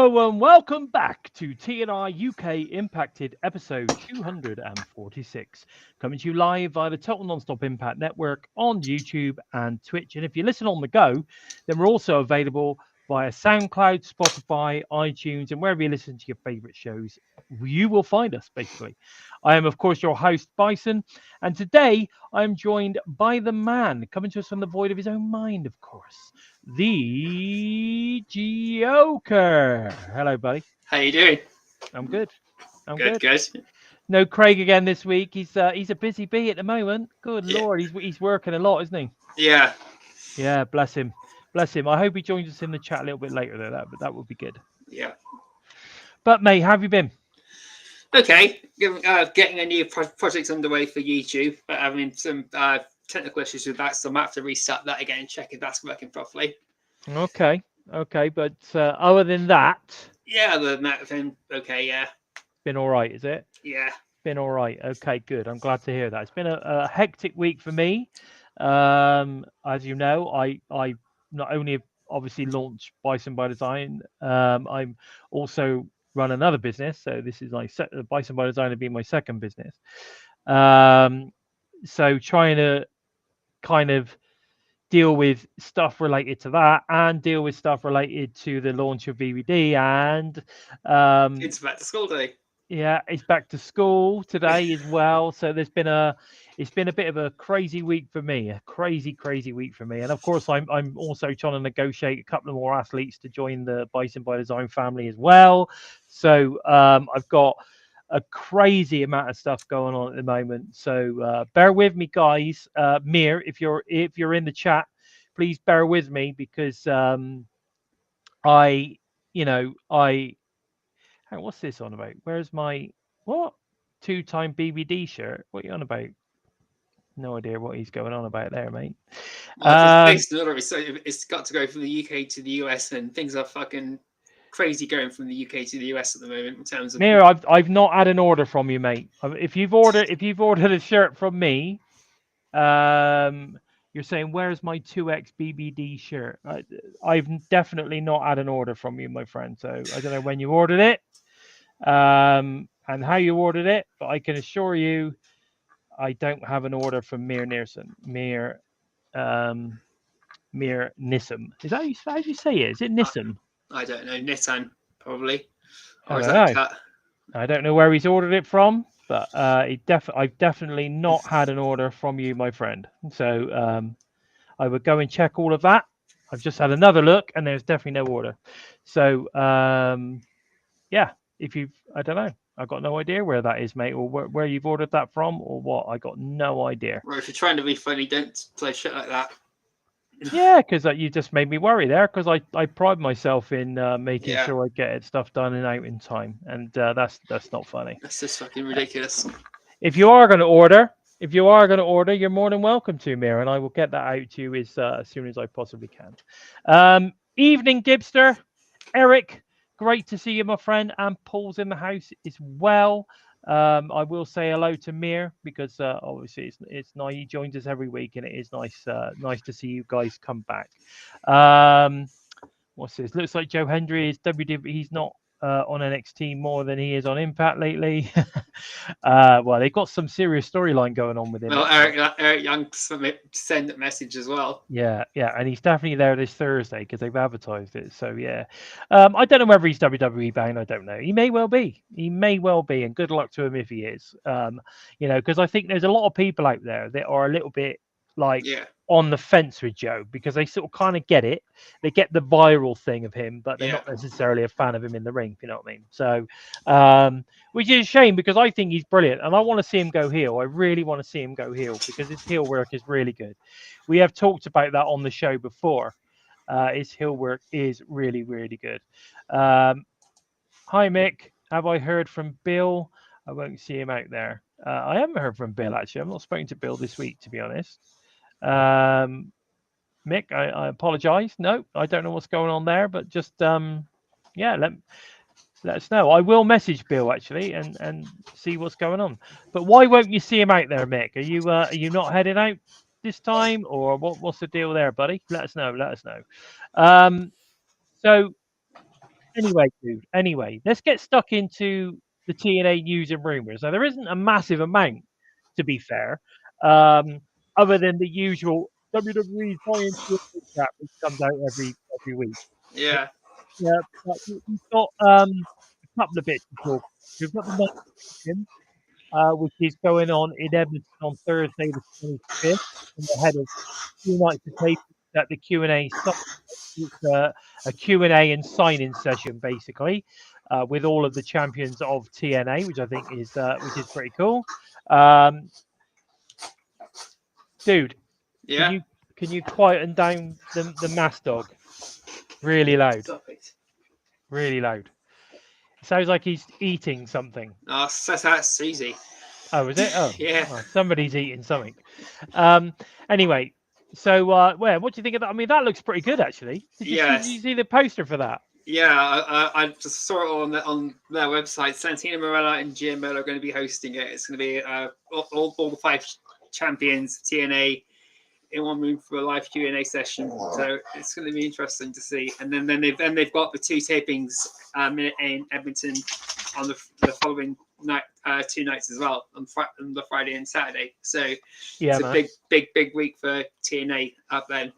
Hello and welcome back to TNI-UK Impacted episode 246, coming to you live via the Total Nonstop Impact Network on YouTube and Twitch. And if you listen on the go, then we're also available via SoundCloud, Spotify, iTunes, and wherever you listen to your favorite shows, you will find us, basically. I am, of course, your host, Bison, and today I am joined by the man, coming to us from the void of his own mind, of course, the Joker. Hello, buddy. How you doing? I'm good. I'm Good. No Craig again this week. He's a busy bee at the moment. Good Lord, he's working a lot, isn't he? Yeah. Yeah, bless him. Bless him. I hope he joins us in the chat a little bit later, though. That would be good. Yeah. But mate, how have you been? Okay. Getting a new project underway for YouTube, but having some technical issues with that, so I might have to restart that again and check if that's working properly. Okay. But other than that, yeah, other than that, I've been okay. Yeah. Been all right, is it? Yeah. Been all right. Okay, good. I'm glad to hear that. It's been a hectic week for me. As you know, I not only obviously launched Bison by Design, I'm also run another business. So this is my Bison by Design to be my second business. So trying to kind of deal with stuff related to that and deal with stuff related to the launch of VVD and it's back to school day. Yeah, it's back to school today as well. So it's been a bit of a crazy week for me, crazy week for me. And of course, I'm also trying to negotiate a couple of more athletes to join the Bison by Design family as well. So I've got a crazy amount of stuff going on at the moment. So bear with me, guys. Mir, if you're in the chat, please bear with me because what's this on about? Where's my two-time BBD shirt? What are you on about? No idea what he's going on about there, mate. It's got to go from the UK to the US, and things are fucking crazy going from the UK to the US at the moment in terms of. Mir, I've not had an order from you, mate. If you've ordered a shirt from me, you're saying where's my 2X BBD shirt? I've definitely not had an order from you, my friend. So I don't know when you ordered it. And how you ordered it, but I can assure you I don't have an order from Mir Nissim. Mir Nissim. Is that how you say it? Is it Nissim? I don't know. Nissan, probably. Or is that cat? I don't know where he's ordered it from, but I've definitely not had an order from you, my friend. So I would go and check all of that. I've just had another look and there's definitely no order. So yeah, I don't know. I've got no idea where that is, mate, or where you've ordered that from, or what. I got no idea. Well, if you're trying to be funny, don't play shit like that. Yeah, because you just made me worry there, because I pride myself in making sure I get stuff done and out in time, and that's not funny. That's just fucking ridiculous. If you are going to order, you're more than welcome to, Mir, and I will get that out to you as soon as I possibly can. Evening, Gibster, Eric. Great to see you, my friend. And Paul's in the house as well. I will say hello to Mir because obviously it's nice. He joins us every week, and it is nice to see you guys come back. What's this? Looks like Joe Hendy is WWE. He's not on NXT more than he is on Impact lately. Well, they've got some serious storyline going on with him. Well, Eric Young sent a message as well. Yeah, and he's definitely there this Thursday because they've advertised it. So yeah, I don't know whether he's WWE bound. I don't know. He may well be. And good luck to him if he is. Because I think there's a lot of people out there that are a little bit on the fence with Joe because they sort of kind of get it. They get the viral thing of him, but they're not necessarily a fan of him in the ring, if you know what I mean. So, which is a shame because I think he's brilliant and I want to see him go heel. I really want to see him go heel because his heel work is really good. We have talked about that on the show before. His heel work is really, really good. Hi, Mick. Have I heard from Bill? I won't see him out there. I haven't heard from Bill, actually. I'm not spoken to Bill this week, to be honest. Mick, I apologize. No, I don't know what's going on there, but just let us know. I will message Bill actually and see what's going on. But why won't you see him out there, Mick? Are you not headed out this time, or what's the deal there, buddy? Let us know. So Anyway, dude. Anyway, let's get stuck into the TNA news and rumors. Now, there isn't a massive amount, to be fair, other than the usual WWE Science chat, which comes out every week. Yeah. Yeah, but we've got a couple of bits to talk. We've got the Night Champion, which is going on in Edmonton on Thursday, the 25th, in the head of 2 nights of tape at the Q&A site. It's a Q&A and sign-in session, basically, with all of the champions of TNA, which I think is pretty cool. Dude, Yeah. can you quieten down the mass dog? Really loud, Stop it. really loud. It sounds like he's eating something. Oh, that's easy. Oh, is it? Oh, Yeah. oh, somebody's eating something. Anyway, so what do you think of that? I mean, that looks pretty good, actually. Did you see the poster for that? Yeah, I just saw it on their website. Santana, Morella, and GML are going to be hosting it. It's going to be all the 5 champions TNA in one room for a live Q&A session. So it's going to be interesting to see. And then they've got the 2 tapings in Edmonton on the following night, 2 nights as well, on the Friday and Saturday. So Yeah, it's a big week for TNA up then.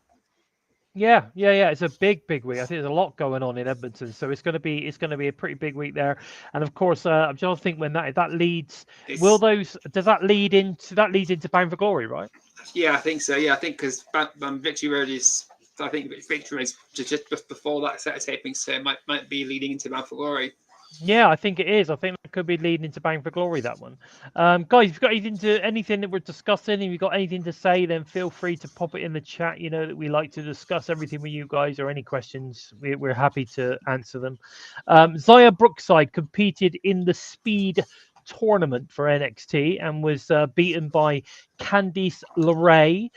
Yeah. It's a big week. I think there's a lot going on in Edmonton, so it's going to be a pretty big week there. And of course, I'm trying to think when that leads. Does that leads into Bound for Glory, right? Yeah, I think so. Yeah, I think because Victory Road is. I think Victory is just before that set of tapings, so it might be leading into Bound for Glory. Yeah, I think it is. I think that could be leading into Bound for Glory, that one. Guys, if you've got anything that we're discussing, if you've got anything to say, then feel free to pop it in the chat. You know that we like to discuss everything with you guys, or any questions, we're happy to answer them. Zaya Brookside competed in the Speed tournament for NXT and was beaten by Candice LeRae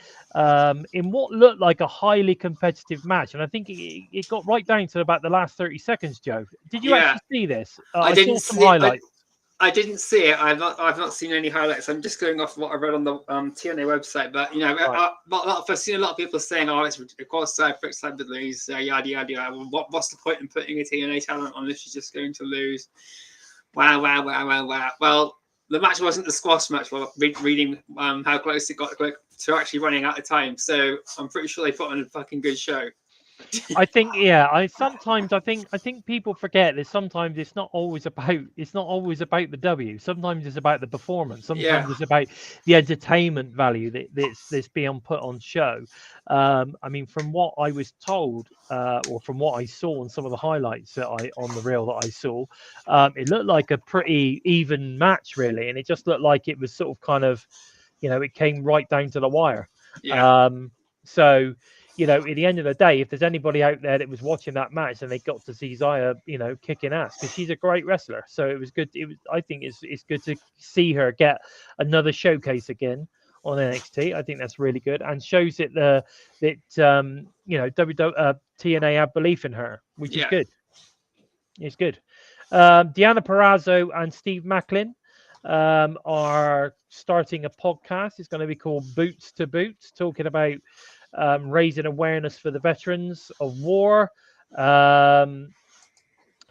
in what looked like a highly competitive match. And I think it got right down to about the last 30 seconds, Joe. Did you actually see this? I saw some highlights. I didn't see it. I've not seen any highlights. I'm just going off what I read on the TNA website. But you know, Right. I've seen a lot of people saying, "Oh, it's of course Brookside would lose." Yada yada yada. What's the point in putting a TNA talent on if she's just going to lose? Wow. Well, the match wasn't the squash match. Well, reading how close it got to actually running out of time. So I'm pretty sure they put on a fucking good show. I think, yeah. I think people forget that sometimes it's not always about the W. Sometimes it's about the performance. Sometimes it's about the entertainment value that's being put on show. I mean, from what I was told, or from what I saw on some of the highlights on the reel that I saw, it looked like a pretty even match, really, and it just looked like it was sort of kind of, it came right down to the wire. So, at the end of the day, if there's anybody out there that was watching that match and they got to see Zaya, kicking ass, because she's a great wrestler. So it was good. I think it's good to see her get another showcase again on NXT. I think that's really good, and shows it TNA have belief in her, which is good. It's good. Deanna Perrazzo and Steve Macklin are starting a podcast. It's going to be called Boots to Boots, talking about raising awareness for the veterans of war.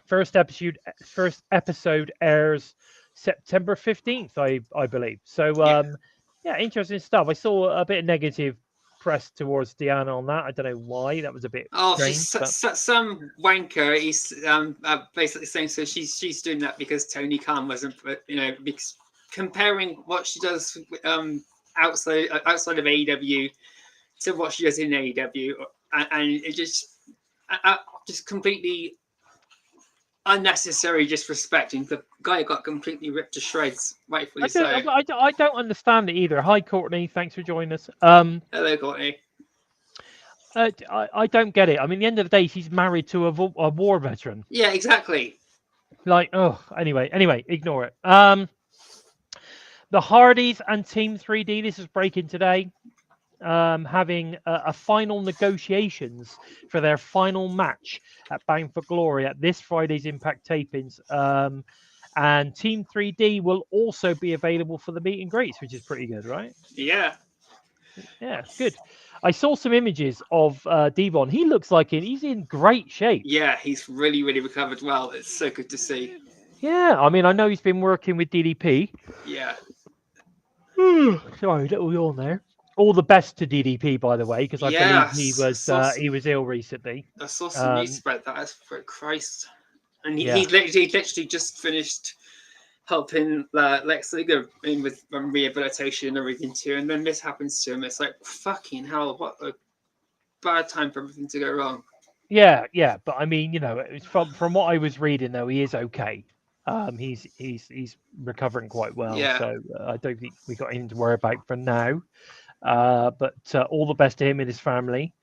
First episode airs September 15th, I believe. So interesting stuff. I saw a bit of negative press towards Deanna on that. I don't know why. That was a bit strange. Some wanker. He's basically saying so. She's doing that because Tony Khan wasn't, because comparing what she does outside of AEW to what she does in AEW, and it just completely unnecessary disrespecting. The guy got completely ripped to shreds, rightfully so. I don't understand it either. Hi, Courtney. Thanks for joining us. Hello, Courtney. I don't get it. I mean, at the end of the day, she's married to a war veteran. Yeah, exactly. Anyway, ignore it. The Hardys and Team 3D, this is breaking today, having a final negotiations for their final match at Bound for Glory at this Friday's Impact tapings. And Team 3D will also be available for the meet and greets, which is pretty good, right? Yeah. Yeah, good. I saw some images of Devon. He looks like he's in great shape. Yeah, he's really, really recovered well. It's so good to see. Yeah, I mean, I know he's been working with DDP. Yeah. Sorry, little yawn there. All the best to DDP, by the way, because I believe he was ill recently. I saw some news spread that. For Christ. And Yeah. he literally just finished helping Lex Luger in with rehabilitation and everything too, and then this happens to him. It's like, fucking hell, what a bad time for everything to go wrong. Yeah, yeah, but I mean, it's from what I was reading though, he is okay. He's recovering quite well, Yeah. so I don't think we got anything to worry about for now. But all the best to him and his family.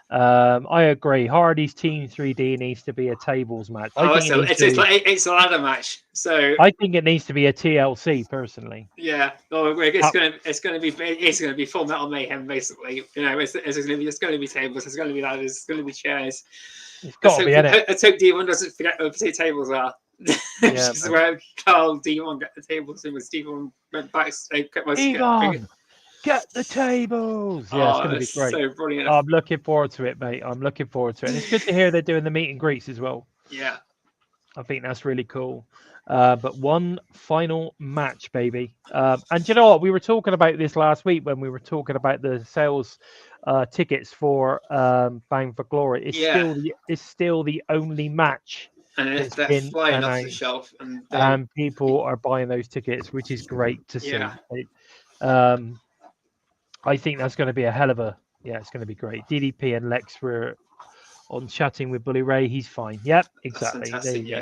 I agree. Hardy's Team 3D needs to be a tables match. It's a ladder match. So I think it needs to be a TLC personally. Yeah, it's gonna be Full Metal Mayhem basically. It's gonna be tables. It's gonna be ladders. It's gonna be chairs. It's got to be in it. Let's hope D1 doesn't forget where the tables are. Yeah, where Carl D1 get the tables in with D1 went backstage. D1, get the tables. Yeah, it's going to be great. So brilliant. I'm looking forward to it, mate. I'm looking forward to it. And it's good to hear they're doing the meet and greets as well. Yeah. I think that's really cool. But one final match, baby. And you know what? We were talking about this last week when we were talking about the sales tickets for Bound for Glory. It's still the only match. And they're flying off the shelf, and people are buying those tickets, which is great to see. Yeah. I think that's going to be a hell of a. Yeah, it's going to be great. DDP and Lex were on chatting with Bully Ray. He's fine. Yep, exactly. There you go.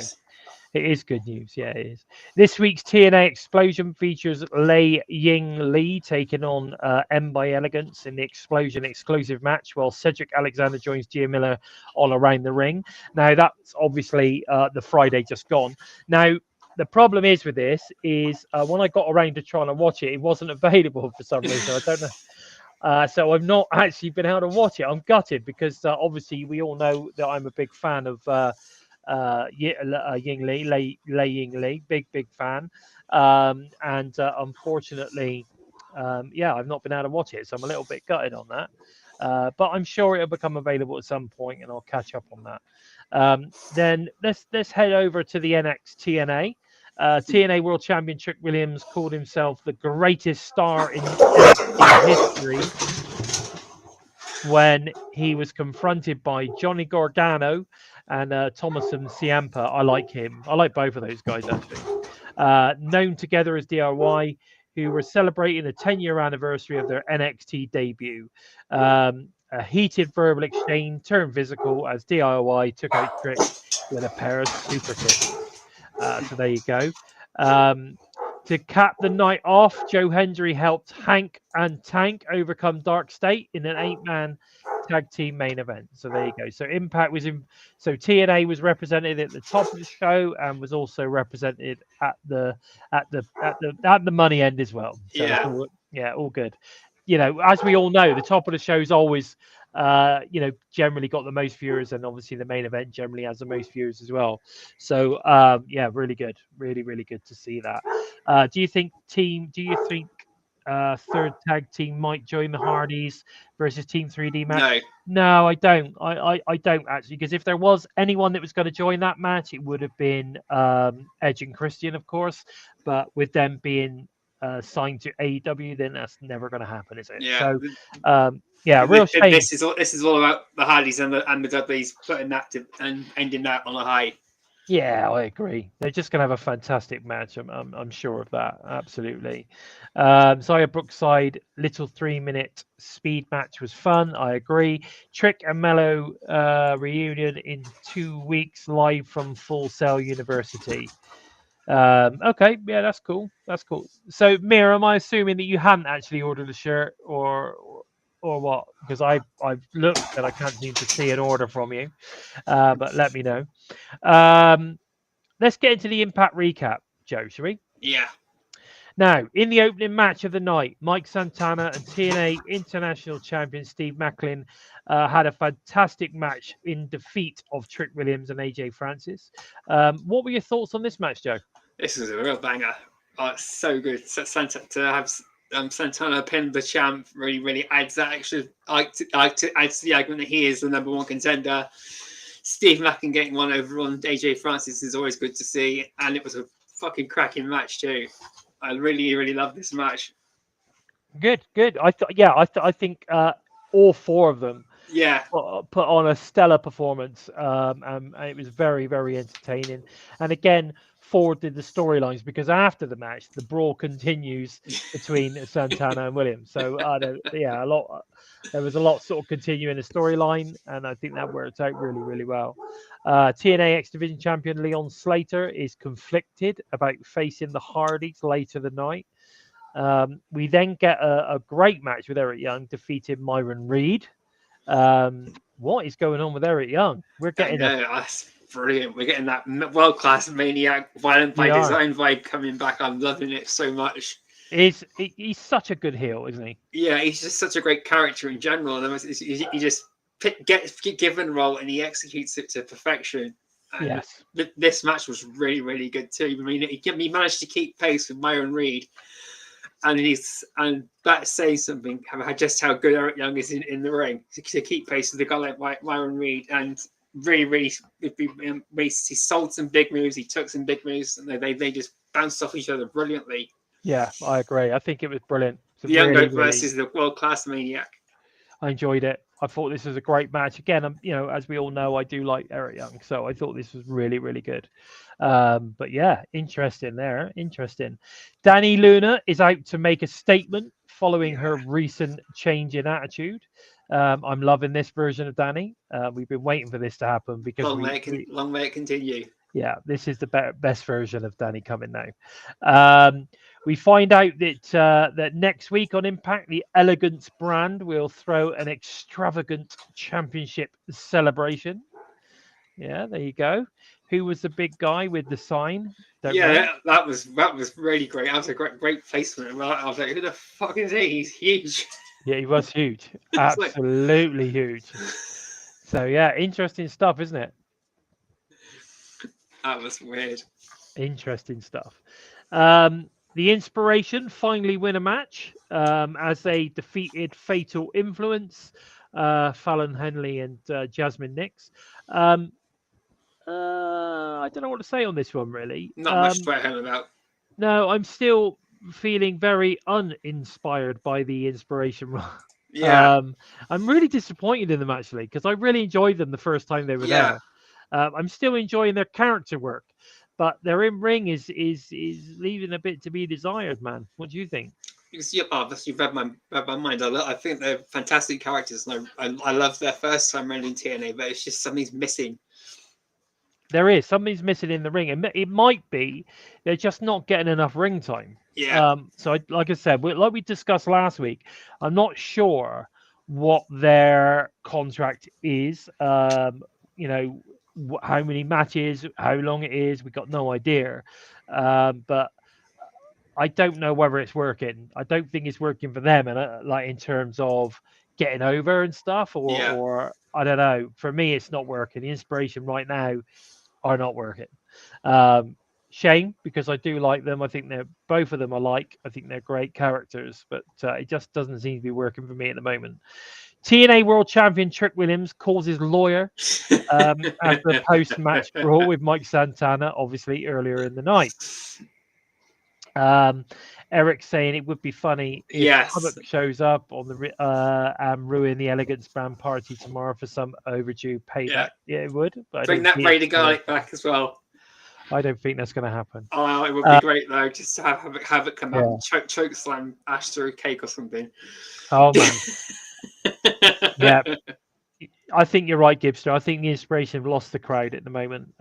It is good news. Yeah, it is. This week's TNA Explosion features Lei Ying Lee taking on M by Elegance in the Explosion exclusive match, while Cedric Alexander joins Gia Miller on Around the Ring. Now, that's obviously the Friday just gone. Now, the problem is with this is when I got around to trying to watch it, it wasn't available for some reason. I don't know. So I've not actually been able to watch it. I'm gutted because obviously we all know that I'm a big fan of Ying Lee, Lei Ying Lee, big fan. And unfortunately, I've not been able to watch it, so I'm a little bit gutted on that. But I'm sure it'll become available at some point, and I'll catch up on that. Then let's head over to the TNA. TNA World Champion Trick Williams called himself the greatest star in history when he was confronted by Johnny Gargano and Tommaso Ciampa. I like him. I like both of those guys, actually. Known together as DIY, who were celebrating the 10-year anniversary of their NXT debut. A heated verbal exchange turned physical as DIY took out Trick with a pair of super kicks. So there you go. To cap the night off, Joe Hendy helped Hank and Tank overcome Dark State in an 8-man tag team main event. So there you go. So Impact was in. So TNA was represented at the top of the show and was also represented at the money end as well. So all good. As we all know, the top of the show is always generally got the most viewers, and obviously the main event generally has the most viewers as well. So really good, really good to see that. Do you think third tag team might join the Hardys versus Team 3D match? No, I don't. I don't actually, because if there was anyone that was going to join that match, it would have been Edge and Christian, of course. But with them being signed to AEW, then that's never going to happen, is it? Yeah. So real shame. This is all about the Hardys and the Dudleys putting that and ending that on a high. Yeah, I agree. They're just going to have a fantastic match. I'm sure of that. Absolutely. Zaya Brookside, little 3-minute speed match was fun. I agree. Trick and Mello reunion in 2 weeks live from Full Sail University. Okay, yeah, that's cool. So, Mira, am I assuming that you hadn't actually ordered a shirt or what? Because I've looked and I can't seem to see an order from you. But let me know. Let's get into the Impact recap, Joe, shall we? Yeah. Now, in the opening match of the night, Mike Santana and TNA International Champion Steve Macklin had a fantastic match in defeat of Trick Williams and AJ Francis. What were your thoughts on this match, Joe? This was a real banger. Oh, it's so good. To have Santana pinned the champ really adds that extra adds to the argument that he is the number one contender. Steve Mackin getting one over on AJ Francis is always good to see, and it was a fucking cracking match too. I really love this match. Good. I think all four of them put on a stellar performance, and it was very entertaining. And again, forwarded the storylines, because after the match, the brawl continues between Santana and Williams. So there was a lot sort of continuing the storyline, and I think that worked out really well. TNA X Division champion Leon Slater is conflicted about facing the Hardys later the night. We then get a great match with Eric Young defeating Myron Reed. What is going on with Eric Young? We're getting that's brilliant. We're getting that world-class maniac, violent by design vibe coming back. I'm loving it so much. He's such a good heel, isn't he? Yeah, he's just such a great character in general. And he just gets given a role and he executes it to perfection. And yes. This match was really good too. I mean, he managed to keep pace with Myron Reed. And that says something about just how good Eric Young is in the ring to keep pace with a guy like Myron Reed. And really, he sold some big moves, he took some big moves, and they just bounced off each other brilliantly. Yeah, I agree. I think it was brilliant. The Young Goat versus the world-class maniac. I enjoyed it. I thought this was a great match. Again, as we all know, I do like Eric Young, so I thought this was really good. But yeah, interesting there. Interesting. Dani Luna is out to make a statement following her recent change in attitude. I'm loving this version of Dani. We've been waiting for this to happen because long may it continue. Yeah, this is the best version of Dani coming now. We find out that next week on Impact, the Elegance brand will throw an extravagant championship celebration. Yeah, there you go. Who was the big guy with the sign? That was really great. That was a great placement. I was like, who the fuck is he? He's huge. Yeah, he was huge. Absolutely huge. So yeah, interesting stuff, isn't it? That was weird. Interesting stuff. The Inspiration finally win a match as they defeated Fatal Influence, Fallon Henley and Jasmine Nix. I don't know what to say on this one, really. Not much to write home about. No, I'm still feeling very uninspired by the Inspiration. Yeah. I'm really disappointed in them, actually, because I really enjoyed them the first time they were there. I'm still enjoying their character work, but their in-ring is leaving a bit to be desired, man. What do you think? You've read my mind. I think they're fantastic characters, and I love their first time around in TNA, but it's just something's missing. Something's missing in the ring, and it might be they're just not getting enough ring time. Yeah. So like I said, like we discussed last week, I'm not sure what their contract is. How many matches, how long it is, we got no idea. But I don't know whether it's working. I don't think it's working for them, and like in terms of getting over and stuff, or I don't know. For me, it's not working. The Inspiration right now are not working. Shame, because I do like them. I think both of them I think they're great characters, but it just doesn't seem to be working for me at the moment. TNA World Champion Trick Williams calls his lawyer after a post-match brawl with Mike Santana, obviously earlier in the night. Eric saying it would be funny if Havoc shows up on the and ruin the Elegance band party tomorrow for some overdue payback. Yeah, it would. But bring that Raider Garlic back as well. I don't think that's going to happen. Oh, it would be great though, just to have it come out and choke slam Ash through a cake or something. Oh man. Yeah. I think you're right, Gibster. I think the Inspiration have lost the crowd at the moment.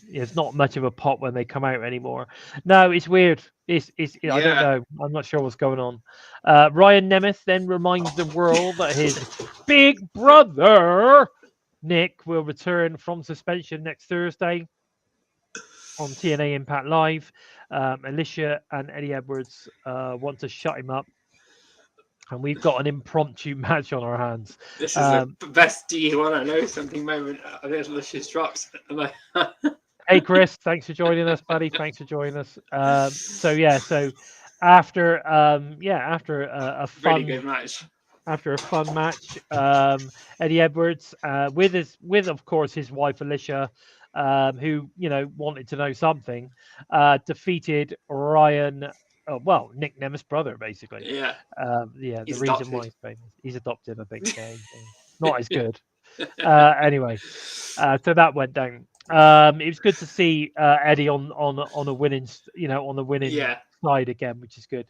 It's not much of a pop when they come out anymore. No, it's weird. I don't know. I'm not sure what's going on. Ryan Nemeth then reminds the world that his big brother Nick will return from suspension next Thursday on TNA Impact Live. Alicia and Eddie Edwards want to shut him up. And we've got an impromptu match on our hands. This is the best Do You Want to Know Something moment. There's Alicia's drops. Hey, Chris, thanks for joining us, buddy. Thanks for joining us. So after after a Really fun good match. match, Eddie Edwards, with of course his wife Alicia, who wanted to know something, defeated Ryan. Well, Nick Nemeth's brother, basically. Yeah, The he's reason why adopted. he's famous, he's adopted, I think. Yeah, not as good. Anyway, so that went down. It was good to see Eddie on a winning, on the winning Yeah, side again, which is good.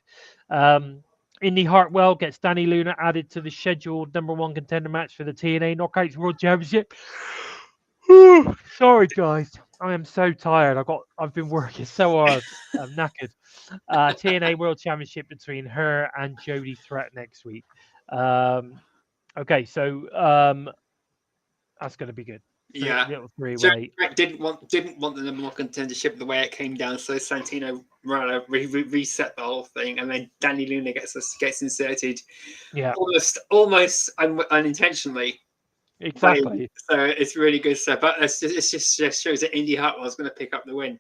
Indy Hartwell gets Dani Luna added to the scheduled #1 contender match for the TNA Knockouts World Championship. Sorry, guys, I am so tired. I've been working so hard. I'm knackered. TNA World Championship between her and Jody Threat next week. Okay, so that's going to be good. yeah. Little Joe three-way. didn't want the #1 contendership the way it came down, so Santino reset the whole thing, and then Dani Luna gets inserted Yeah, almost unintentionally. exactly. So it's really good stuff. But it just shows that Indy Hartwell is going to pick up the win.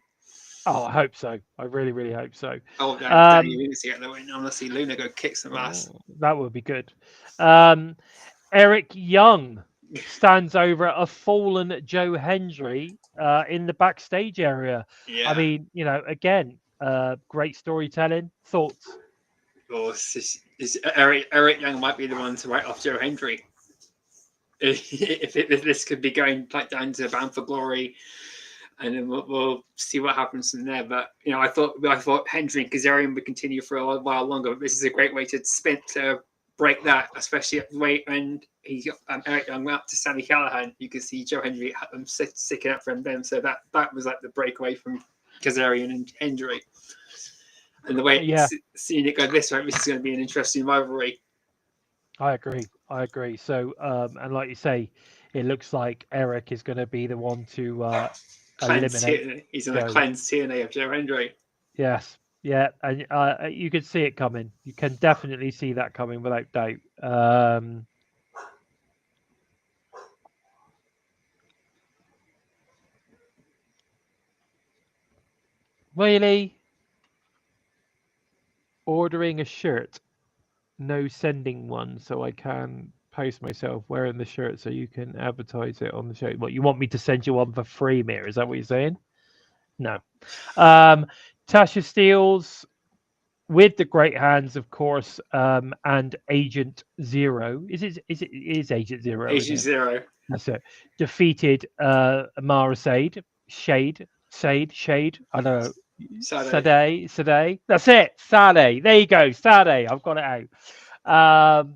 Oh, I hope so. I really, really hope so. Oh, Dani Luna to get the win. I want to see Luna go kick some ass. That would be good. Eric Young stands over a fallen Joe Hendy in the backstage area. Yeah. I mean, again, great storytelling. Thoughts? Oh, Eric Young might be the one to write off Joe Hendy. If this could be going like down to Bound for Glory, and then we'll see what happens from there. But I thought Henry and Kazarian would continue for a while longer. But this is a great way to break that, especially at the way when Eric Young went up to Sami Callihan. You can see Joe Henry sticking up from them. So that was like the breakaway from Kazarian and Henry. And the way seeing it go this way, this is going to be an interesting rivalry. I agree. So, and like you say, it looks like Eric is going to be the one to eliminate. He's going to cleanse TNA of Joe Henry. Yes. Yeah, and you could see it coming. You can definitely see that coming without doubt. Really? Ordering a shirt, no sending one, so I can post myself wearing the shirt so you can advertise it on the show. What, you want me to send you one for free, Mir? Is that what you're saying? No. Tasha Steelz with the great hands, of course, and Agent Zero. Is Agent Zero? Agent Zero. That's it. Defeated Mara Sade. Shade. I don't know. Sade. That's it. Sade. There you go. Sade. I've got it out.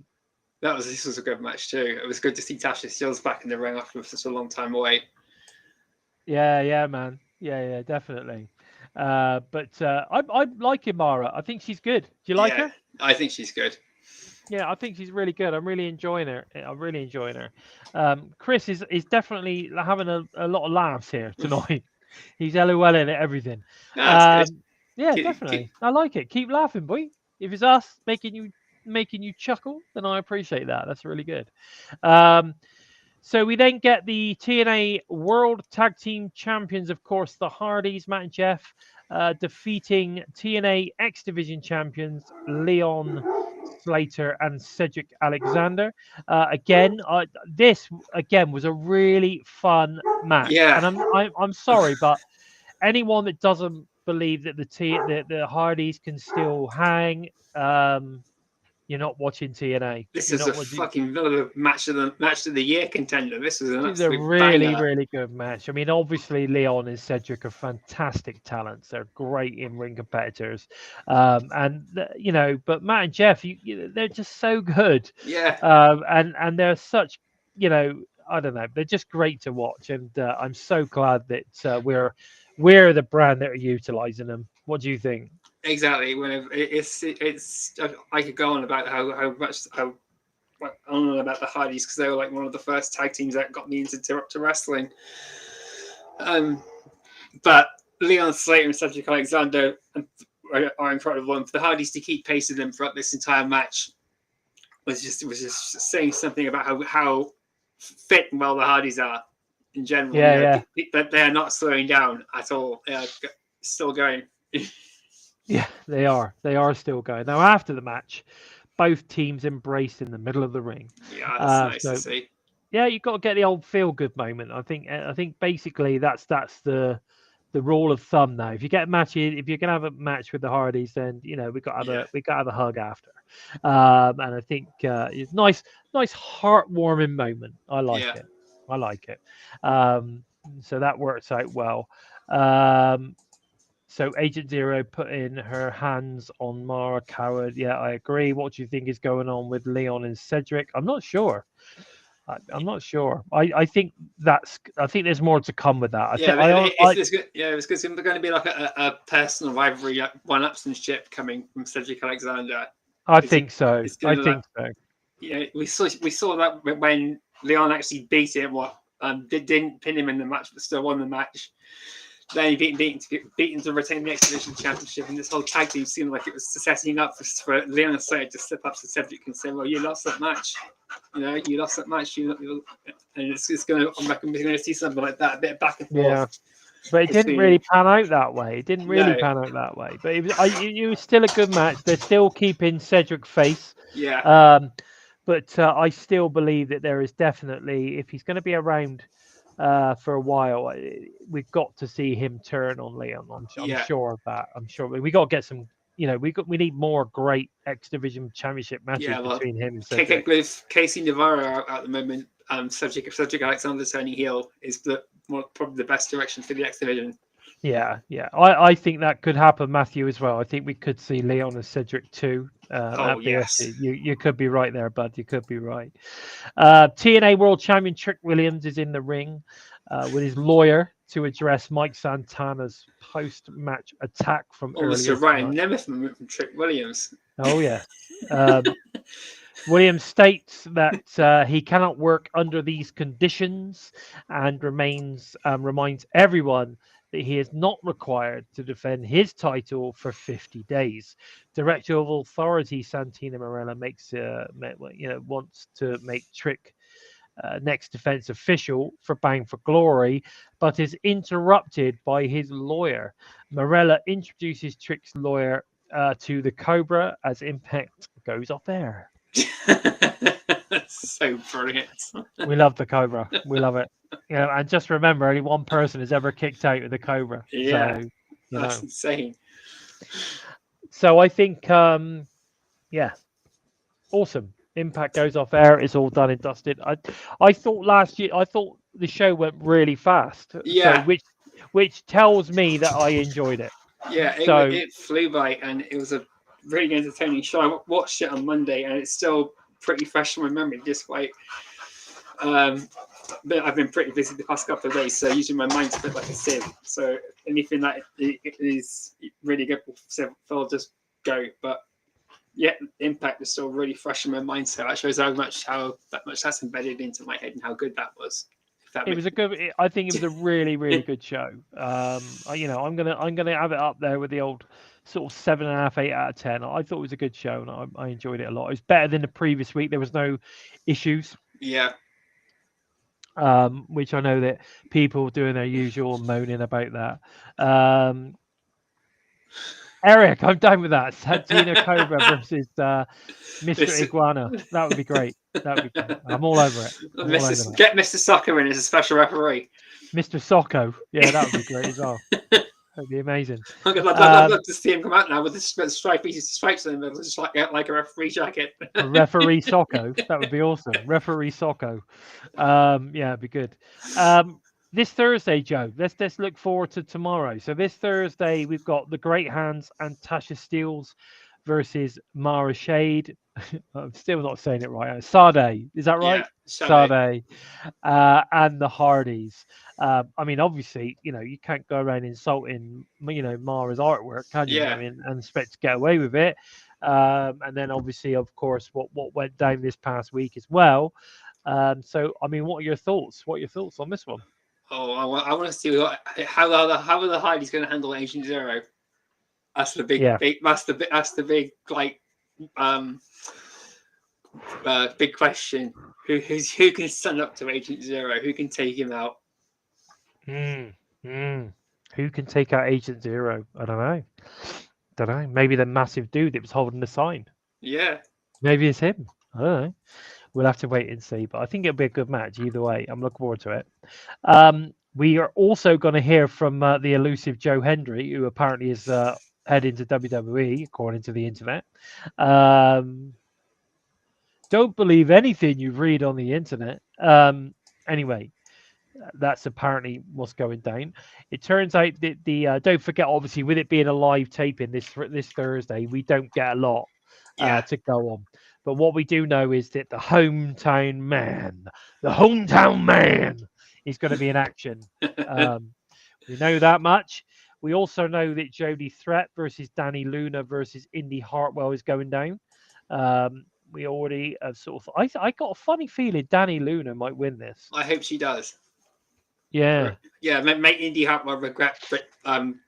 This was a good match too. It was good to see Tasha Steelz back in the ring after such a long time away. Yeah, man. Yeah, definitely. But I'm liking Mara. I think she's good. Do you like her? I think she's good. Yeah, I think she's really good. I'm really enjoying her. Chris is definitely having a lot of laughs here tonight. He's LOLing at everything. Yeah, definitely. I like it. Keep laughing, boy. If it's us making you chuckle, then I appreciate that. That's really good. So we then get the TNA World Tag Team Champions, of course, the Hardys, Matt and Jeff, defeating TNA X Division Champions Leon Slater and Cedric Alexander. This was a really fun match. Yeah. And I'm sorry, but anyone that doesn't believe that the Hardys can still hang, you're not watching TNA. This is a fucking match of the year contender. This is a really good match. I mean, obviously Leon and Cedric are fantastic talents. They're great in-ring competitors, but Matt and Jeff, they're just so good. Yeah. And they're such, I don't know, they're just great to watch. And I'm so glad that we're the brand that are utilizing them. What do you think? Exactly. When it's I could go on about how about the Hardys because they were like one of the first tag teams that got me into wrestling. But Leon Slater and Cedric Alexander are incredible, and for the Hardys to keep pacing them throughout this entire match was just saying something about how fit and well the Hardys are in general. Yeah. But they are not slowing down at all. They are still going. Yeah, they are. They are still going. Now, after the match, both teams embraced in the middle of the ring. Yeah, that's nice to So see. yeah, you've got to get the old feel good moment. I think basically that's the rule of thumb now. If you get a match, if you're gonna have a match with the Hardys, then you know we got to have Yeah. we got to have a hug after. And I think it's nice heartwarming moment. I like Yeah. it. I like it. Um, so that works out well. Um, so Agent Zero put in her hands on Mara Coward. Yeah, I agree. What do you think is going on with Leon and Cedric? I'm not sure. I'm not sure. I think there's more to come with that. I Yeah, think it's good. Yeah, it's going to be like a personal rivalry, like one-upsmanship coming from Cedric Alexander. I think so. It's I going to think so. Yeah, we saw that when Leon actually beat him. Didn't pin him in the match, but still won the match. Then he beat to retain the X Division Championship, and this whole tag team seemed like it was setting up for Leon Sade to step up to Cedric and say, "Well, you lost that match. You know, you lost that match. And it's going to. I'm going to see something like that, a bit of back and forth." Yeah. But it didn't really pan out that way. It didn't really No. pan out that way. But it was still a good match. They're still keeping Cedric face. Yeah. But I still believe that there is definitely, if he's going to be around for a while, we've got to see him turn on Leon. I'm sure of that. I'm sure we got to get some. You know, we need more great X Division Championship matches between him and Cedric. With Casey Navarro at the moment, Cedric Alexander turning heel is probably the best direction for the X Division. Yeah. I think that could happen, Matthew, as well. I think we could see Leon and Cedric too. Yes. You could be right there, bud. You could be right. TNA World Champion Trick Williams is in the ring with his lawyer to address Mike Santana's post-match attack from earlier. Ryan Nemeth from Trick Williams. Oh yeah. Williams states that he cannot work under these conditions and reminds everyone that he is not required to defend his title for 50 days. Director of Authority Santana Marella wants to make Trick next defense official for Bang for Glory, but is interrupted by his lawyer. Marella introduces Trick's lawyer to the Cobra as Impact goes off air. That's so brilliant. We love the Cobra. We love it. And just remember, only one person has ever kicked out of the Cobra. Yeah, so, that's insane. So I think, awesome. Impact goes off air. It's all done and dusted. I thought last year, the show went really fast. Yeah. So which tells me that I enjoyed it. Yeah, it flew by, and it was a really entertaining show. I watched it on Monday, and it's still pretty fresh in my memory, despite but I've been pretty busy the past couple of days, so usually my mind's a bit like a sieve. So anything that is really good will just go. But yeah, Impact is still really fresh in my mind, so that shows how much that's embedded into my head and how good that was. It was a good. I think it was a really, really good show. I'm gonna have it up there with the old sort of 7.5, 8 out of 10. I thought it was a good show, and I enjoyed it a lot. It was better than the previous week. There was no issues. Yeah. Which I know that people doing their usual moaning about that. Eric, I'm done with that. Santino Cobra versus Mr. Iguana. That would be great. I'm all over it. Get Mr. Socko in as a special referee. Mr. Socko. Yeah, that would be great as well. That'd be amazing. I'd love to see him come out now with the stripes on him, just like a referee jacket. Referee Socko. That would be awesome. Referee Socko. Yeah, it'd be good. This Thursday, Joe, let's look forward to tomorrow. So this Thursday, we've got the Great Hands and Tasha Steelz versus Mara Sade. I'm still not saying it right. Sade, is that right? Yeah, Sade. And the Hardys. I mean, obviously, you can't go around insulting, Mara's artwork, can you? Yeah. I mean, and expect to get away with it. And then obviously, of course, what went down this past week as well. So, I mean, what are your thoughts? What are your thoughts on this one? Oh, I want to see how are the Hardys going to handle Agent Zero. That's the big, that's the big big question. Who can stand up to Agent Zero? Who can take him out? Who can take out Agent Zero? I don't don't know. Maybe the massive dude that was holding the sign. Yeah. Maybe it's him. I don't know. We'll have to wait and see. But I think it'll be a good match either way. I'm looking forward to it. We are also going to hear from the elusive Joe Hendy, who apparently is heading to WWE, according to the internet. Don't believe anything you read on the internet. Anyway, that's apparently what's going down. It turns out that don't forget, obviously, with it being a live taping this Thursday, we don't get a lot to go on. But what we do know is that the hometown man, is going to be in action. We know that much. We also know that Jody Threat versus Dani Luna versus Indy Hartwell is going down. We already have sort of. I got a funny feeling Dani Luna might win this. I hope she does. Yeah. Yeah, make Indy Hartwell regret putting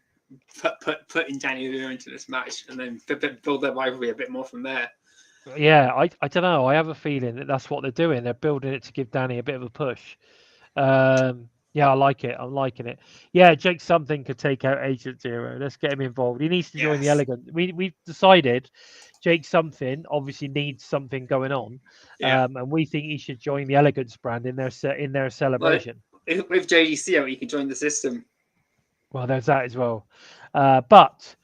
Dani Luna into this match, and then build their rivalry a bit more from there. Yeah, I don't know. I have a feeling that that's what they're doing. They're building it to give Dani a bit of a push. Yeah, I like it. I'm liking it. Yeah, Jake something could take out Agent Zero. Let's get him involved. He needs to join the Elegance. We've decided Jake something obviously needs something going on, and we think he should join the Elegance brand in their celebration. Well, with JDC, he can join the system. Well, there's that as well. But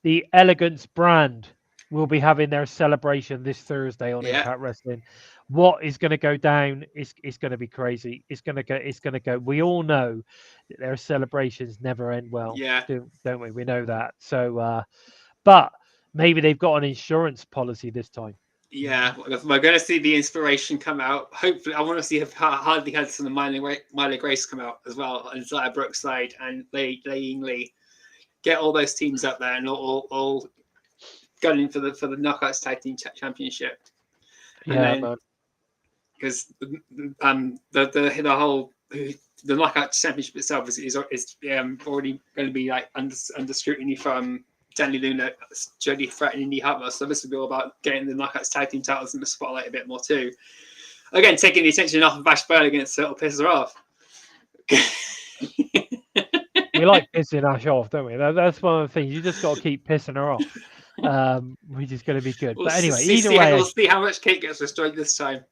the Elegance brand will be having their celebration this Thursday on Impact Wrestling. What is going to go down is going to be crazy. It's going to go. We all know that their celebrations never end well. Yeah. Don't we? We know that. So, but maybe they've got an insurance policy this time. Yeah, we're going to see the Inspiration come out. Hopefully, I want to see Hardy Hudson and Miley Grace come out as well, and Zaya Brookside and Lee. Get all those teams up there and all gunning for the Knockouts Tag Team Championship. And because the whole the Knockout Championship itself is already going to be like under scrutiny from Dani Luna, Jody Threat, and Indy Hartwell. So this will be all about getting the Knockouts Tag Team titles in the spotlight a bit more too. Again, taking the attention off of Bash Berligan so it'll piss her off. We like pissing Ash off, don't we? That's one of the things. You just got to keep pissing her off, which is going to be good. But anyway, either way, we'll see how much cake gets destroyed this time.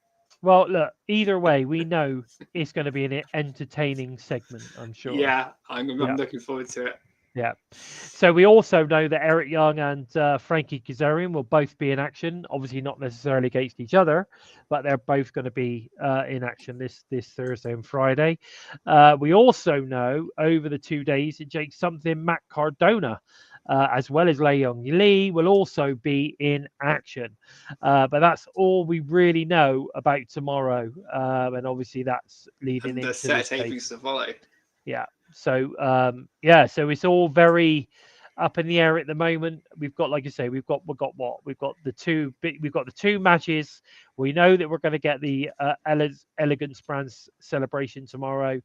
Well, look, either way, we know it's going to be an entertaining segment, I'm sure. Yeah, I'm looking forward to it. Yeah. So we also know that Eric Young and Frankie Kazarian will both be in action. Obviously, not necessarily against each other, but they're both going to be in action this Thursday and Friday. We also know over the 2 days that Jake something, Matt Cardona, as well as Leon Lee, will also be in action. But that's all we really know about tomorrow. And obviously, that's leading into the set tapings to follow. Yeah. So so it's all very up in the air at the moment. We've got, like I say, we've got the two matches. We know that we're going to get the Elegance Brands celebration tomorrow,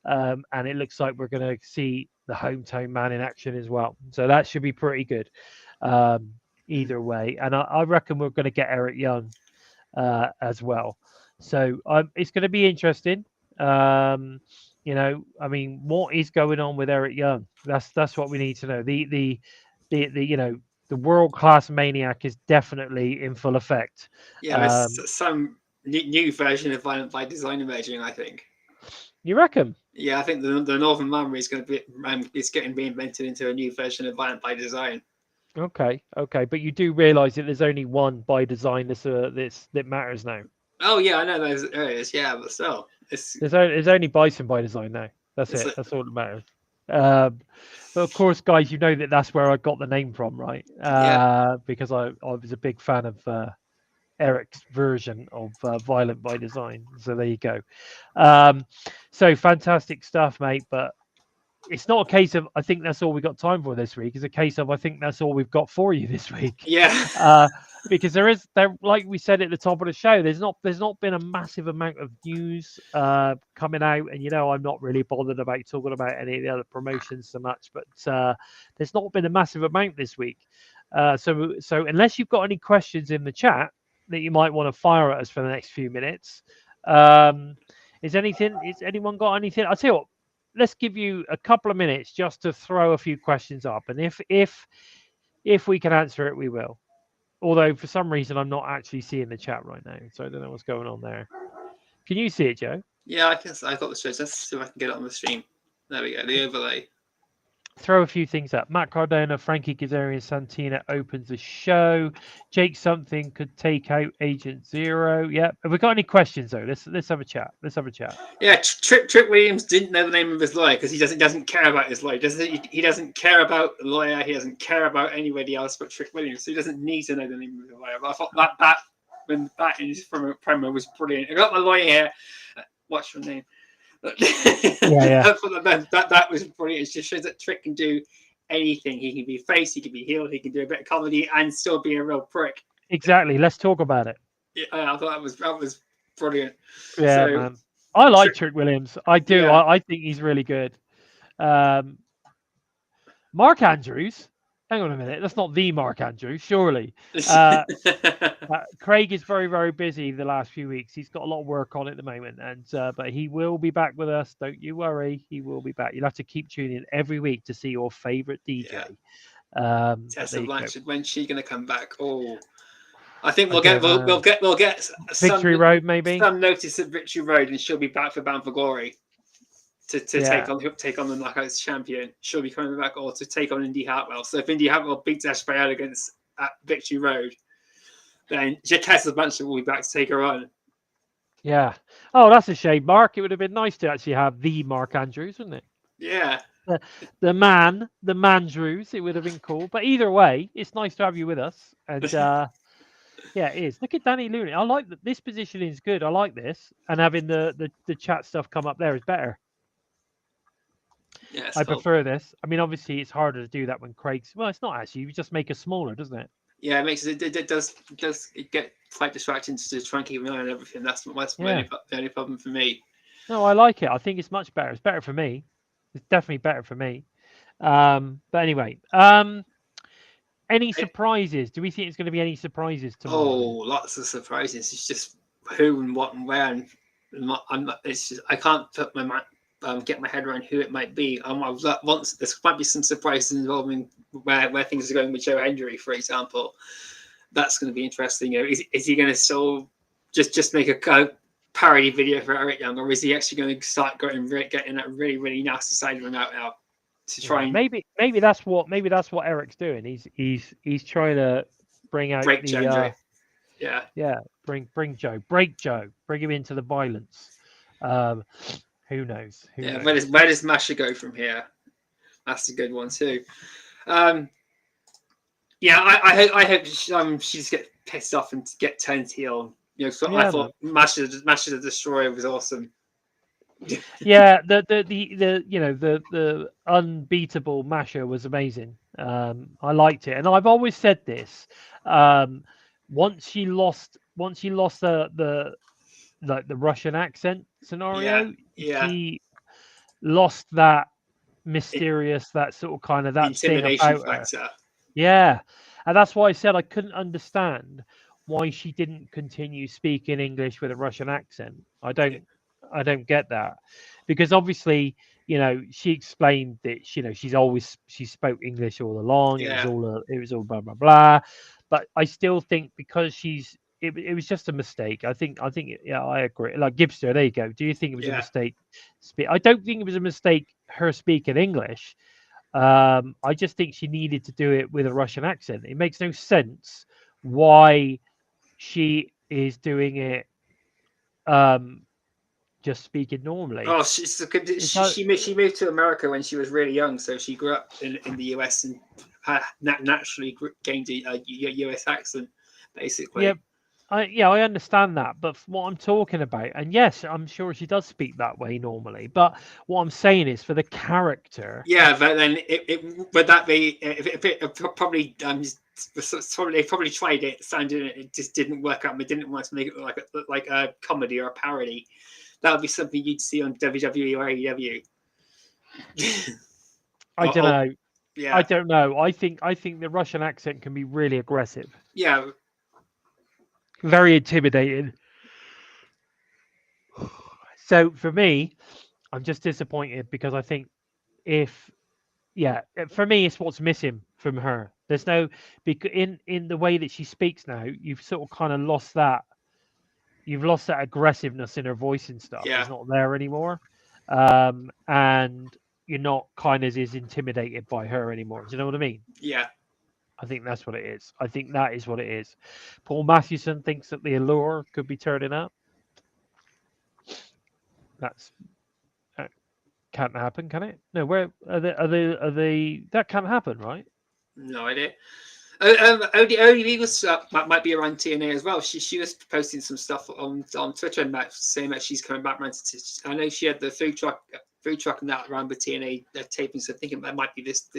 and it looks like we're going to see the hometown man in action as well. So that should be pretty good either way. And I reckon we're going to get Eric Young as well. So it's going to be interesting. I mean, what is going on with Eric Young? That's what we need to know. The world class maniac is definitely in full effect. Yeah, there's some new version of Violent by Design emerging, I think. You reckon? Yeah, I think the Northern Memory is going to be it's getting reinvented into a new version of Violent by Design. Okay, but you do realise that there's only one by design that matters now. Oh yeah, I know those areas. Yeah, but still, there's only Bison by design now. That's it. That's all that matters. But of course, guys, you know that's where I got the name from, right? Because I was a big fan of Eric's version of Violent by Design. So there you go. So fantastic stuff, mate. But it's not a case of I think that's all we got time for this week. It's a case of I think that's all we've got for you this week. Yeah. Because there like we said at the top of the show, there's not been a massive amount of news coming out, and I'm not really bothered about talking about any of the other promotions so much, but there's not been a massive amount this week. So unless you've got any questions in the chat that you might want to fire at us for the next few minutes, is anyone got anything? I'll tell you what. Let's give you a couple of minutes just to throw a few questions up, and if If we can answer it, we will. Although for some reason I'm not actually seeing the chat right now, so I don't know what's going on there. Can you see it, Joe? Yeah, I guess I got the shows. Let's see if I can get it on the stream. There we go. The overlay. Throw a few things up. Matt Cardona, Frankie Kazarian, Santana opens the show. Jake something could take out Agent Zero. Yep. Have we got any questions though? Let's have a chat. Let's have a chat. Yeah, Trick Williams didn't know the name of his lawyer because he doesn't care about his lawyer. He doesn't care about the lawyer. He doesn't care about anybody else but Trick Williams. So he doesn't need to know the name of the lawyer. But I thought that when that in his promo was brilliant. I got my lawyer here. What's your name? Yeah. that was brilliant. It just shows that Trick can do anything. He can be face, he can be heel, he can do a bit of comedy and still be a real prick. Exactly. Let's talk about it. Yeah, I thought that was brilliant. Yeah, so, man. I like Trick Williams. I do. Yeah. I think he's really good. Mark Andrews. Hang on a minute. That's not the Mark Andrews, surely. Craig is very, very busy the last few weeks. He's got a lot of work on at the moment, and but he will be back with us. Don't you worry. He will be back. You'll have to keep tuning in every week to see your favorite DJ. Yeah. Tessa Blanchard. When's she going to come back? Oh, I think we'll get Victory Road maybe some notice at Victory Road, and she'll be back for Bound for Glory to take on the Knockouts champion. She'll be coming back, or to take on Indy Hartwell. So if Indy Hartwell beats Ash by Elegance at Victory Road, then Tessa Blanchard will be back to take her on. Yeah. Oh, that's a shame, Mark. It would have been nice to actually have the Mark Andrews, wouldn't it? Yeah. The Mandrews. It would have been cool. But either way, it's nice to have you with us. And yeah, it is. Look at Dani Luna. I like that. This positioning is good. I like this. And having the chat stuff come up there is better. Yeah, I prefer this. I mean, obviously, it's harder to do that when Craig's. Well, it's not actually. You just make it smaller, doesn't it? Yeah, it does get quite distracting to try and keep an eye on everything. That's the only problem for me. No, I like it. I think it's much better. It's better for me. It's definitely better for me. But anyway, any surprises? Do we think it's going to be any surprises tomorrow? Oh, lots of surprises. It's just who and what and where, and it's just I can't put get my head around who it might be. There might be some surprises involving where things are going with Joe Hendy, for example. That's going to be interesting. You know, is he going to still just make a parody video for Eric Young, or is he actually going to start getting that really, really nasty side of him out now to try and maybe that's what Eric's doing. He's trying to bring out break Joe. Bring Joe, break Joe, bring him into the violence. Who knows? Where does Masha go from here? That's a good one too. I hope she just gets pissed off and get turned heel. You know, I thought Masha the Destroyer was awesome. Yeah, the unbeatable Masha was amazing. I liked it, and I've always said this. Once she lost the Russian accent scenario, she lost that mysterious, that sort of kind of that intimidation factor. Yeah, and that's why I said I couldn't understand why she didn't continue speaking English with a Russian accent. I don't get that, because obviously, you know, she explained that, you know, she spoke English all along. Yeah. It was all blah blah blah. But I still think because it was just a mistake. I think yeah, I agree. Like Gibster, there you go. Do you think it was a mistake? I don't think it was a mistake her speaking English. I just think she needed to do it with a Russian accent. It makes no sense why she is doing it just speaking normally. Oh, she moved to America when she was really young, so she grew up in the US and naturally gained a US accent, basically. Yeah, I understand that, but what I'm talking about, and yes, I'm sure she does speak that way normally, but what I'm saying is for the character. Yeah, but then would that be probably they probably tried it, it just didn't work out. They didn't want to make it like a comedy or a parody. That would be something you'd see on WWE or AEW. I don't know. Yeah, I don't know. I think the Russian accent can be really aggressive. Yeah. Very intimidating. So for me, I'm just disappointed because I think for me, it's what's missing from her. There's no because in the way that she speaks now, you've sort of kind of lost that. You've lost that aggressiveness in her voice and stuff. Yeah, It's not there anymore, and you're not kind of as intimidated by her anymore. Do you know what I mean? yeah. I think that's what it is. I think that is what it is. Paul Mathewson thinks that the allure could be turning up. That's that can't happen, can it? No, where are they? That can't happen, right? No idea. ODB was might be around TNA as well. She was posting some stuff on Twitter and that saying that she's coming back around to. I know she had the food truck and that around with TNA taping. So thinking that might be this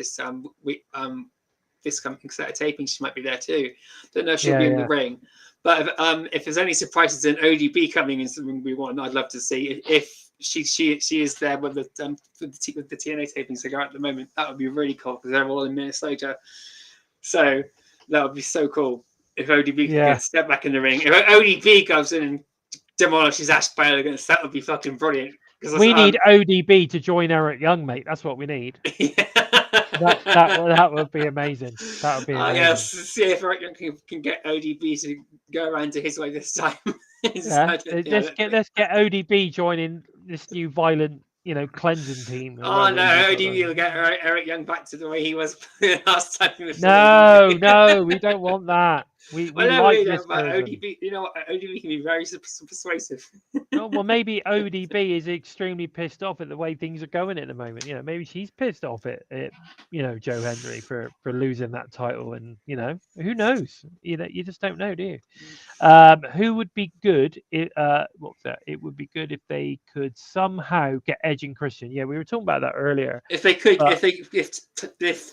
this coming set of taping, she might be there too. Don't know if she'll be in the ring, but if there's any surprises in ODB coming into the ring we want, I'd love to see if she is there with the TNA tapings they go at the moment. That would be really cool because they're all in Minnesota. So that would be so cool if ODB could get step back in the ring. If ODB comes in and demolishes Ash by Elegance, that would be fucking brilliant. We need ODB to join Eric Young, mate. That's what we need. That would be amazing. That would be amazing. Yes, see if Eric Young can get ODB to go around to his way this time. Let's get ODB joining this new violent, cleansing team. Oh no, ODB will get Eric Young back to the way he was last time. No, we don't want that. We like this ODB. You know what? ODB can be very persuasive. Oh, well, maybe ODB is extremely pissed off at the way things are going at the moment. Maybe she's pissed off at Joe Hendy for losing that title, and who knows? You just don't know, do you? Who would be good? What's that? It would be good if they could somehow get Edge and Christian. Yeah, we were talking about that earlier. If they could, if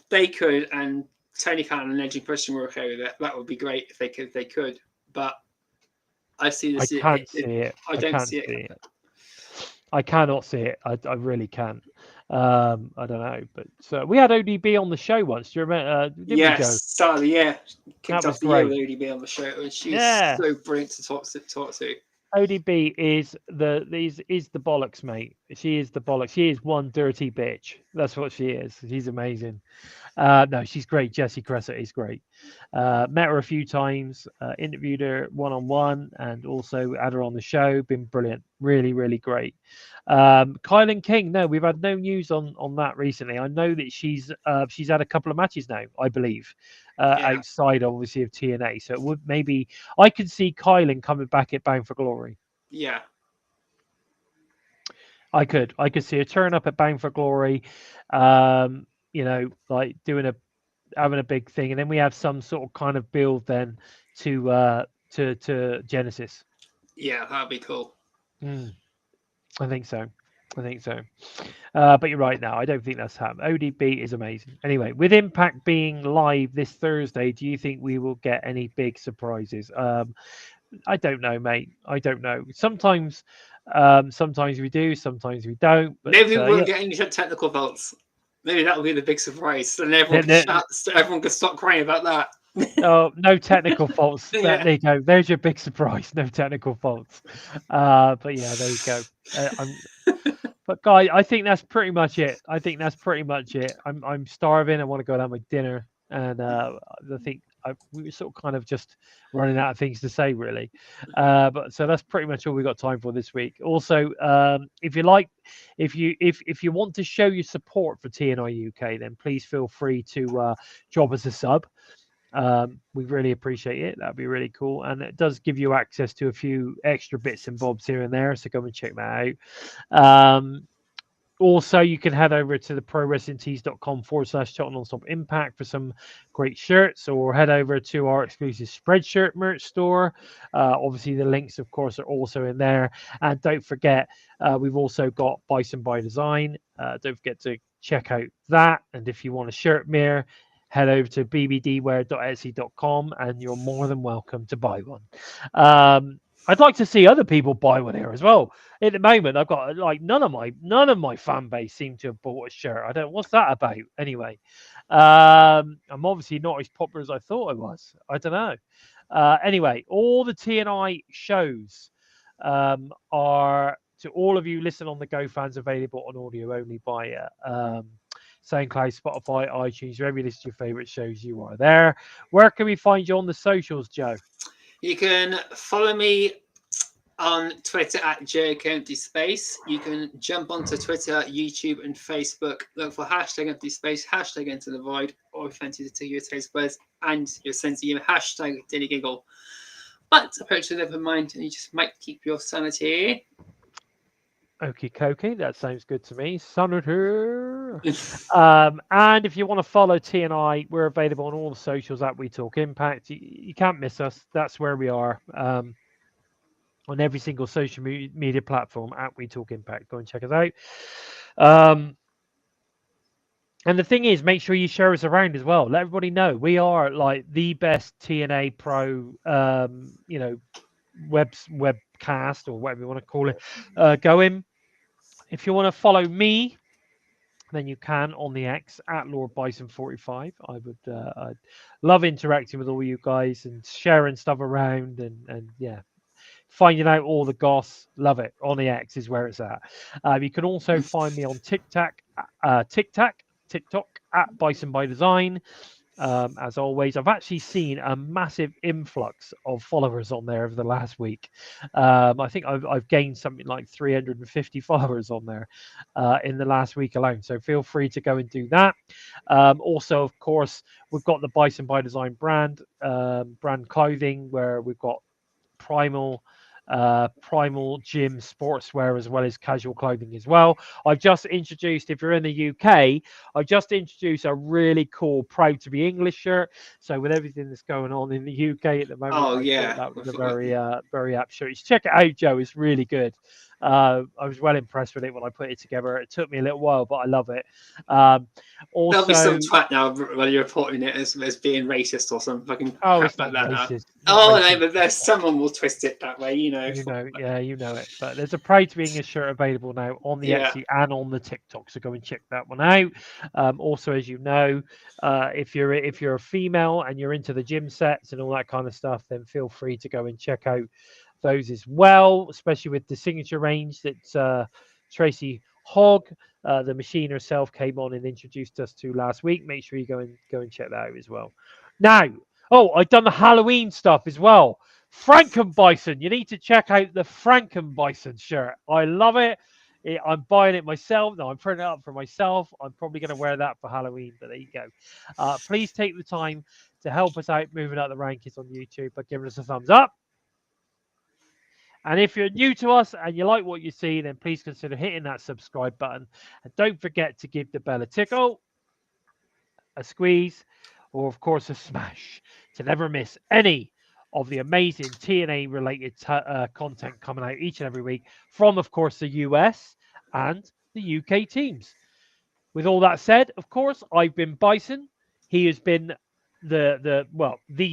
they could, and Tony Khan and Edge and Christian were okay with it, that would be great if they could. But I see this. I can't see it. I don't see it. I cannot see it. I really can't. I don't know, but we had ODB on the show once. Do you remember? Yes, sadly, yeah. Kicked off the year with ODB on the show, and she's so brilliant to talk to. ODB is the bollocks, mate. She is the bollocks. She is one dirty bitch. That's what she is. She's amazing. No, she's great. Jessie Cressett is great. Met her a few times, interviewed her one-on-one, and also had her on the show. Been brilliant. Really, really great. Kylan King. No, we've had no news on that recently. I know that she's had a couple of matches now, I believe, outside obviously of TNA. So it would maybe I could see Kylan coming back at Bound for Glory. Yeah. I could see her turn up at Bound for Glory, like having a big thing, and then we have some sort of kind of build then to Genesis. Yeah, that'd be cool. I think so. But you're right now. I don't think that's happened. ODB is amazing. Anyway, with Impact being live this Thursday, do you think we will get any big surprises? I don't know, mate. I don't know. Sometimes we do, sometimes we don't. But, maybe we won't get any technical faults. Maybe that will be the big surprise. And everyone can stop crying about that. Oh, no technical faults. There you go. There's your big surprise. No technical faults. But yeah, there you go. But guys, I think that's pretty much it. I'm starving. I want to go and have my dinner, and I think we were sort of kind of just running out of things to say, really. But so that's pretty much all we got time for this week. Also, if you want to show your support for TNI UK, then please feel free to drop us a sub. We really appreciate it. That'd be really cool, and it does give you access to a few extra bits and bobs here and there, so go and check that out. Also, you can head over to the prowrestlingtees.com/Total Nonstop Impact for some great shirts, or head over to our exclusive Spreadshirt merch store. Obviously, the links, of course, are also in there. And don't forget, we've also got BISON by Design. Don't forget to check out that. And if you want a shirt mirror, head over to bbdwear.etsy.com and you're more than welcome to buy one. I'd like to see other people buy one here as well. At the moment, I've got like none of my fan base seem to have bought a shirt. I don't. What's that about? Anyway, I'm obviously not as popular as I thought I was. I don't know. Anyway, all the TNI shows are to all of you listen on the Go fans available on audio only via SoundCloud, Spotify, iTunes, wherever you listen to your favorite shows, you are there. Where can we find you on the socials, Joe? You can follow me on Twitter at @JoeKemptySpace. You can jump onto Twitter, YouTube, and Facebook. Look for #EmptySpace, #Into the Void, or authentic to your taste buds and your sense of humor, #DailyGiggle. But approach with open mind, and you just might keep your sanity. Okie dokie, that sounds good to me. Senator. And if you want to follow TNI, we're available on all the socials at We Talk Impact. You can't miss us. That's where we are. On every single social media platform at We Talk Impact. Go and check us out. And the thing is, make sure you share us around as well. Let everybody know we are like the best TNA Pro, webcast or whatever you want to call it, going. If you want to follow me, then you can on the X at Lord Bison 45. I'd love interacting with all you guys and sharing stuff around and yeah, finding out all the goss. Love it. On the X is where it's at. You can also find me on TikTok at Bison by Design. As always, I've actually seen a massive influx of followers on there over the last week. I think I've gained something like 350 followers on there in the last week alone. So feel free to go and do that. Also, of course, we've got the Bison by Design brand clothing where we've got primal gym sportswear as well as casual clothing as well. I've just introduced, if you're in the UK, I've just introduced a really cool Proud to be English shirt. So with everything that's going on in the UK at the moment, I thought that was a very apt shirt. You should check it out, Joe. It's really good. I was well impressed with it when I put it together. It took me a little while, but I love it. Also, there'll be some twat now when you're reporting it as being racist or some fucking crap it's not like that. racist. Oh no, but there's someone will twist it that way, you know it. But there's a Proud to be English shirt available now on the Etsy and on the TikTok, so go and check that one out. Also, as you know, if you're a female and you're into the gym sets and all that kind of stuff, then feel free to go and check out those as well, especially with the signature range that Tracy Hogg, the machine herself, came on and introduced us to last week. Make sure you go and check that out as well. Now, I've done the Halloween stuff as well. Frankenbison. You need to check out the Frankenbison shirt. I love it. I'm buying it myself. No, I'm printing it up for myself. I'm probably going to wear that for Halloween, but there you go. Please take the time to help us out moving up the rankings on YouTube by giving us a thumbs up. And if you're new to us and you like what you see, then please consider hitting that subscribe button. And don't forget to give the bell a tickle, a squeeze, or of course a smash to never miss any of the amazing TNA related content coming out each and every week from, of course, the US and the UK teams. With all that said, of course, I've been Bison. He has been the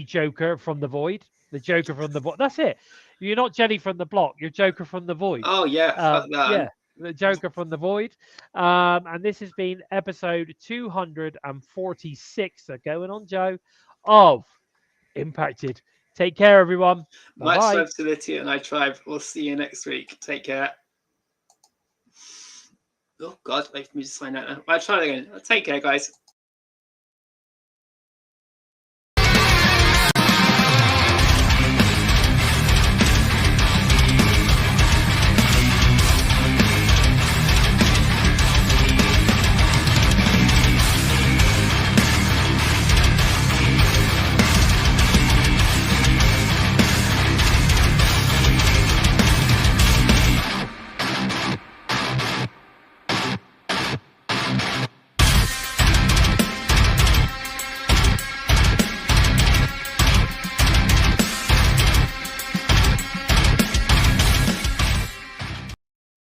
Joker from the Void. The Joker from the Void. That's it. You're not Jenny from the Block. You're Joker from the Void. Oh yeah, fuck that. Yeah, the Joker from the Void. And this has been episode 246. So going on, Joe, of Impacted. Take care, everyone. Bye-bye. Much love to the TNI tribe. We'll see you next week. Take care. Oh God, wait for me to sign out now. I'll try it again. Take care, guys.